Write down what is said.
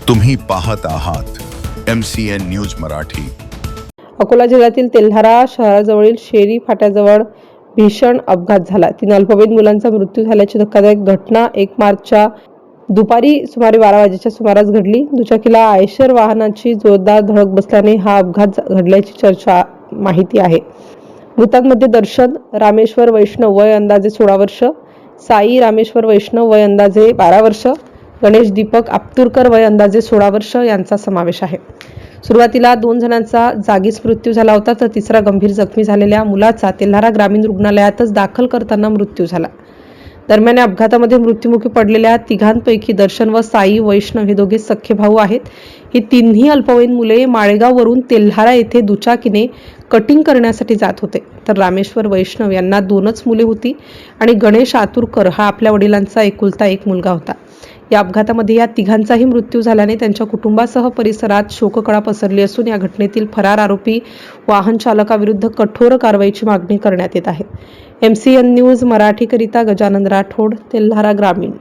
तुम्ही पाहत आहात MCN न्यूज मराठी। अकोला जिल्ह्यातील तेल्हारा शहराजवळील शेरी फाट्याजवळ भीषण अपघात झाला। 3 अल्पवयीन मुलांचा मृत्यू झाल्याची धक्कादायक घटना 1 मार्चच्या दुपारी सुमारे 12 वाजेच्या सुमारास घडली। दुचाकीला आयशर वाहनाची जोरदार धडक बसल्याने हा अपघात घडल्याची माहिती आहे। मृतांमध्ये दर्शन रामेश्वर वैष्णव वय अंदाजे 16 वर्ष, साई रामेश्वर वैष्णव वय अंदाजे 12 वर्ष, गणेश दीपक आपतुरकर वय अंदाजे 16 वर्ष यांचा समावेश आहे। सुरुवातीला 2 जणांचा जागीच मृत्यू झाला होता, तर तिसरा गंभीर जखमी झालेल्या मुलाचा तेल्हारा ग्रामीण रुग्णालयातच दाखल करताना मृत्यू झाला। दरम्यान या अपघातामध्ये मृत्युमुखी पडलेल्या तिघांपैकी दर्शन व साई वैष्णव हे दोघे सख्खे भाऊ आहेत। ही तिन्ही अल्पवयीन मुले माळेगाववरून तेल्हारा येथे दुचाकीने कटिंग करण्यासाठी जात होते, तर रामेश्वर वैष्णव यांना 2च मुले होती आणि गणेश आतुरकर हा आपल्या वडिलांचा एकुलता एक मुलगा होता। या अपघातामध्ये या तिघांचाही मृत्यू झाल्याने त्यांच्या कुटुंबासह परिसरात शोककळा पसरली असून या घटनेतील फरार आरोपी वाहन चालकाविरुद्ध कठोर कारवाईची मागणी करण्यात येत आहे। MCN न्यूज मराठीकरिता गजानन राठोड, तेल्हारा ग्रामीण।